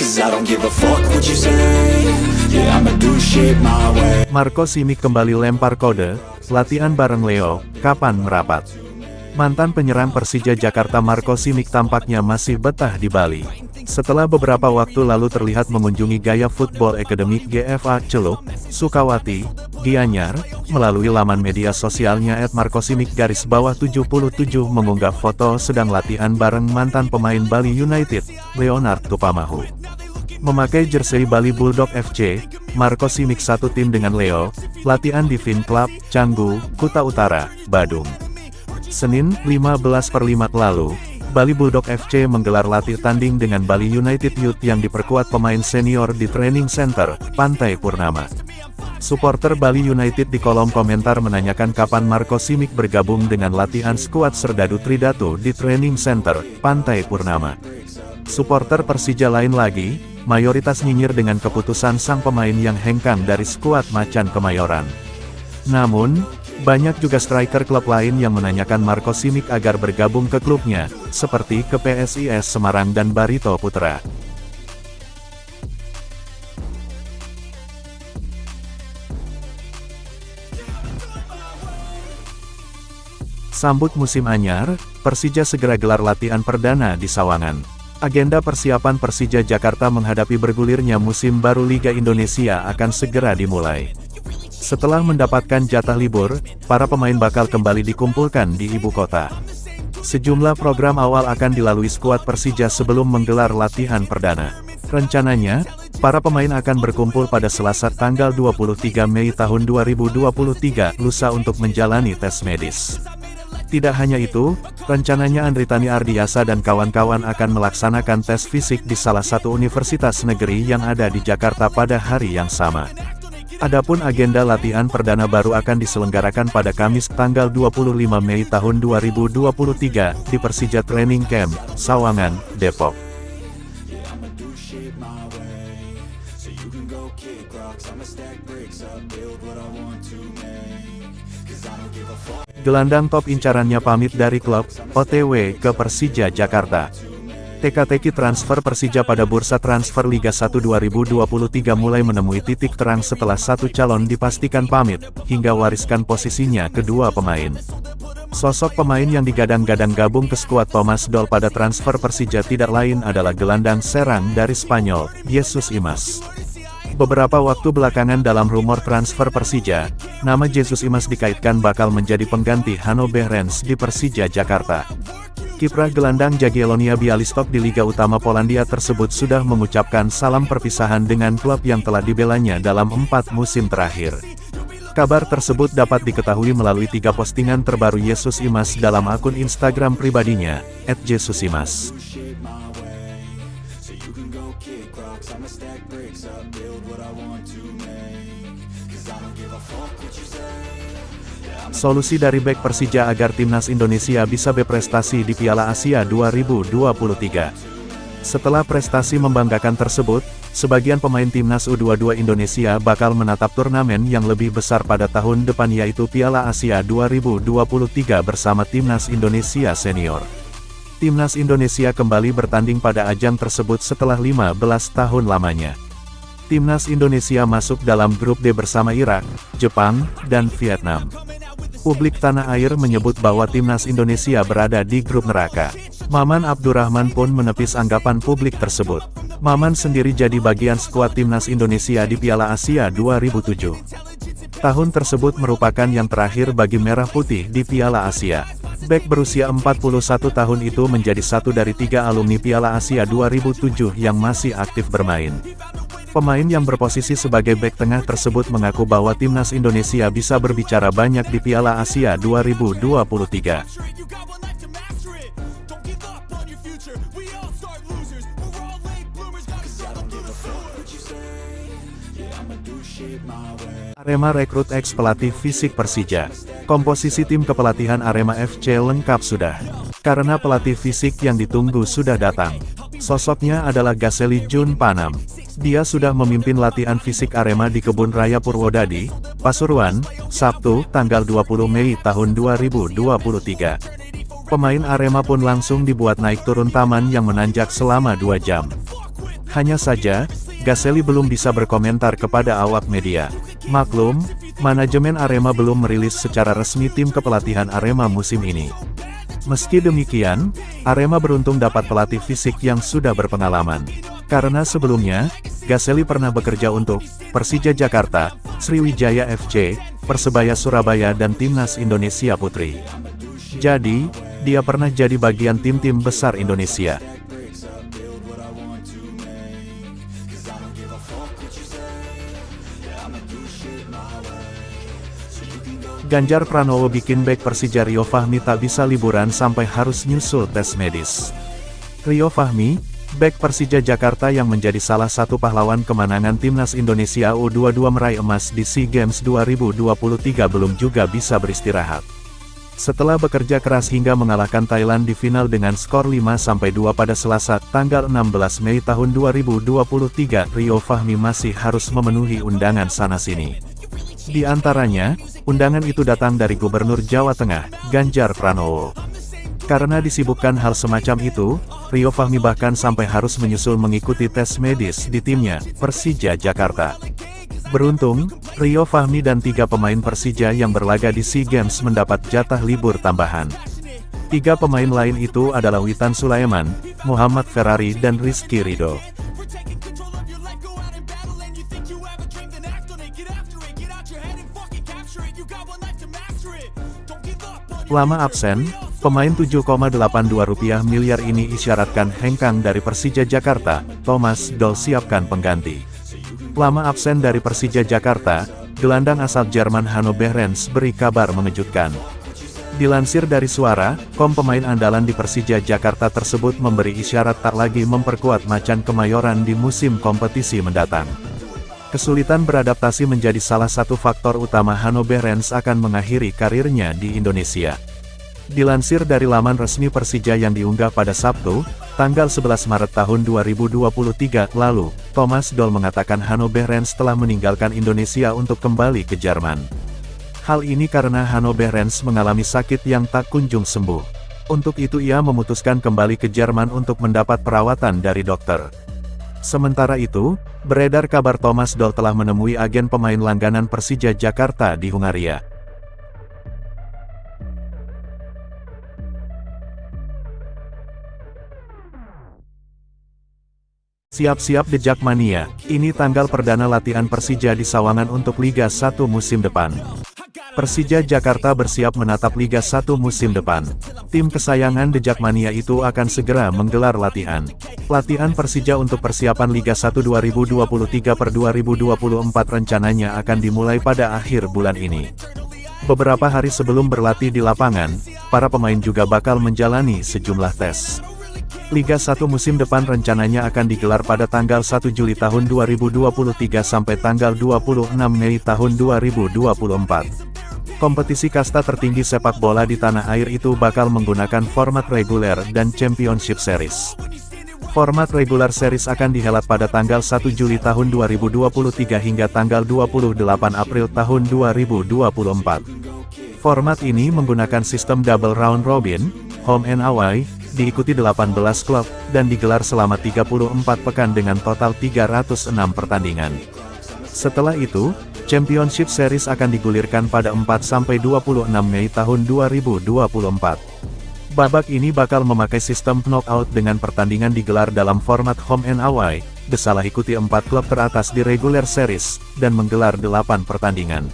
'cause I don't give a fuck what you say. Yeah, I'ma do shit my way. Marco Simic kembali lempar kode, latihan bareng Leo, kapan merapat? Mantan penyerang Persija Jakarta Marco Simic tampaknya masih betah di Bali. Setelah beberapa waktu lalu terlihat mengunjungi Gaya Football Academy GFA Celuk, Sukawati, Gianyar, melalui laman media sosialnya @marcosimic_77 mengunggah foto sedang latihan bareng mantan pemain Bali United, Leonard Tupamahu. Memakai jersey Bali Bulldog FC, Marco Simic satu tim dengan Leo, latihan di Fin Club, Canggu, Kuta Utara, Badung. Senin, 15/5 lalu, Bali Bulldog FC menggelar latih tanding dengan Bali United Youth yang diperkuat pemain senior di Training Center, Pantai Purnama. Supporter Bali United di kolom komentar menanyakan kapan Marco Simic bergabung dengan latihan skuad Serdadu Tridatu di Training Center, Pantai Purnama. Supporter Persija lain lagi, mayoritas nyinyir dengan keputusan sang pemain yang hengkang dari skuad Macan Kemayoran. Namun, banyak juga striker klub lain yang menanyakan Marco Simic agar bergabung ke klubnya, seperti ke PSIS Semarang dan Barito Putra. Sambut musim anyar, Persija segera gelar latihan perdana di Sawangan. Agenda persiapan Persija Jakarta menghadapi bergulirnya musim baru Liga Indonesia akan segera dimulai. Setelah mendapatkan jatah libur, para pemain bakal kembali dikumpulkan di ibu kota. Sejumlah program awal akan dilalui skuad Persija sebelum menggelar latihan perdana. Rencananya, para pemain akan berkumpul pada Selasa tanggal 23 Mei tahun 2023, lusa untuk menjalani tes medis. Tidak hanya itu, rencananya Andritani Ardiasa dan kawan-kawan akan melaksanakan tes fisik di salah satu universitas negeri yang ada di Jakarta pada hari yang sama. Adapun agenda latihan perdana baru akan diselenggarakan pada Kamis tanggal 25 Mei tahun 2023 di Persija Training Camp, Sawangan, Depok. Gelandang top incarannya pamit dari klub, OTW ke Persija Jakarta. Teka-teki transfer Persija pada bursa transfer Liga 1 2023 mulai menemui titik terang setelah satu calon dipastikan pamit, hingga wariskan posisinya kedua pemain. Sosok pemain yang digadang-gadang gabung ke skuad Thomas Doll pada transfer Persija tidak lain adalah gelandang serang dari Spanyol, Jesus Imas. Beberapa waktu belakangan dalam rumor transfer Persija, nama Jesus Imas dikaitkan bakal menjadi pengganti Hanno Behrens di Persija Jakarta. Kiprah gelandang Jagiellonia Bialystok di Liga Utama Polandia tersebut sudah mengucapkan salam perpisahan dengan klub yang telah dibelanya dalam 4 musim terakhir. Kabar tersebut dapat diketahui melalui 3 postingan terbaru Jesus Imas dalam akun Instagram pribadinya, @jesusimas. Solusi dari bek Persija agar timnas Indonesia bisa berprestasi di Piala Asia 2023. Setelah prestasi membanggakan tersebut, sebagian pemain timnas U22 Indonesia bakal menatap turnamen yang lebih besar pada tahun depan yaitu Piala Asia 2023 bersama timnas Indonesia senior. Timnas Indonesia kembali bertanding pada ajang tersebut setelah 15 tahun lamanya. Timnas Indonesia masuk dalam grup D bersama Irak, Jepang, dan Vietnam. Publik tanah air menyebut bahwa timnas Indonesia berada di grup neraka. Maman Abdurrahman pun menepis anggapan publik tersebut. Maman sendiri jadi bagian skuad timnas Indonesia di Piala Asia 2007. Tahun tersebut merupakan yang terakhir bagi Merah Putih di Piala Asia. Bek berusia 41 tahun itu menjadi satu dari 3 alumni Piala Asia 2007 yang masih aktif bermain. Pemain yang berposisi sebagai bek tengah tersebut mengaku bahwa timnas Indonesia bisa berbicara banyak di Piala Asia 2023. Arema rekrut ex pelatih fisik Persija. Komposisi tim kepelatihan Arema FC lengkap sudah. Karena pelatih fisik yang ditunggu sudah datang. Sosoknya adalah Gaseli Jun Panam. Dia sudah memimpin latihan fisik Arema di Kebun Raya Purwodadi, Pasuruan, Sabtu, tanggal 20 Mei tahun 2023. Pemain Arema pun langsung dibuat naik turun taman yang menanjak selama 2 jam. Hanya saja, Gaselli belum bisa berkomentar kepada awak media. Maklum, manajemen Arema belum merilis secara resmi tim kepelatihan Arema musim ini. Meski demikian, Arema beruntung dapat pelatih fisik yang sudah berpengalaman. Karena sebelumnya, Gaselli pernah bekerja untuk Persija Jakarta, Sriwijaya FC, Persebaya Surabaya dan Timnas Indonesia Putri. Jadi, dia pernah jadi bagian tim-tim besar Indonesia. Ganjar Pranowo bikin bek Persija Rio Fahmi tak bisa liburan sampai harus nyusul tes medis. Rio Fahmi, bek Persija Jakarta yang menjadi salah satu pahlawan kemenangan Timnas Indonesia U22 meraih emas di SEA Games 2023 belum juga bisa beristirahat. Setelah bekerja keras hingga mengalahkan Thailand di final dengan skor 5-2 pada Selasa, tanggal 16 Mei tahun 2023, Rio Fahmi masih harus memenuhi undangan sana-sini. Di antaranya, undangan itu datang dari Gubernur Jawa Tengah, Ganjar Pranowo. Karena disibukkan hal semacam itu, Rio Fahmi bahkan sampai harus menyusul mengikuti tes medis di timnya, Persija Jakarta. Beruntung, Rio Fahmi dan 3 pemain Persija yang berlaga di SEA Games mendapat jatah libur tambahan. 3 pemain lain itu adalah Witan Sulaiman, Muhammad Ferrari dan Rizky Ridho. Lama absen, pemain Rp7,82 miliar ini isyaratkan hengkang dari Persija Jakarta, Thomas Doll siapkan pengganti. Lama absen dari Persija Jakarta, gelandang asal Jerman Hanno Behrens beri kabar mengejutkan. Dilansir dari Suara.com, pemain andalan di Persija Jakarta tersebut memberi isyarat tak lagi memperkuat macan Kemayoran di musim kompetisi mendatang. Kesulitan beradaptasi menjadi salah satu faktor utama Hanno Behrens akan mengakhiri karirnya di Indonesia. Dilansir dari laman resmi Persija yang diunggah pada Sabtu, tanggal 11 Maret tahun 2023 lalu, Thomas Doll mengatakan Hanno Behrens telah meninggalkan Indonesia untuk kembali ke Jerman. Hal ini karena Hanno Behrens mengalami sakit yang tak kunjung sembuh. Untuk itu ia memutuskan kembali ke Jerman untuk mendapat perawatan dari dokter. Sementara itu, beredar kabar Thomas Doll telah menemui agen pemain langganan Persija Jakarta di Hungaria. Siap-siap The Jakmania, ini tanggal perdana latihan Persija di Sawangan untuk Liga 1 musim depan. Persija Jakarta bersiap menatap Liga 1 musim depan. Tim kesayangan The Jakmania itu akan segera menggelar latihan. Latihan Persija untuk persiapan Liga 1 2023/2024 rencananya akan dimulai pada akhir bulan ini. Beberapa hari sebelum berlatih di lapangan, para pemain juga bakal menjalani sejumlah tes. Liga 1 musim depan rencananya akan digelar pada tanggal 1 Juli tahun 2023 sampai tanggal 26 Mei tahun 2024. Kompetisi kasta tertinggi sepak bola di tanah air itu bakal menggunakan format reguler dan Championship Series. Format regular series akan dihelat pada tanggal 1 Juli tahun 2023 hingga tanggal 28 April tahun 2024. Format ini menggunakan sistem double round robin, home and away, diikuti 18 klub, dan digelar selama 34 pekan dengan total 306 pertandingan. Setelah itu, Championship Series akan digulirkan pada 4-26 Mei tahun 2024. Babak ini bakal memakai sistem knockout dengan pertandingan digelar dalam format home and away, besalah ikuti 4 klub teratas di regular series, dan menggelar 8 pertandingan.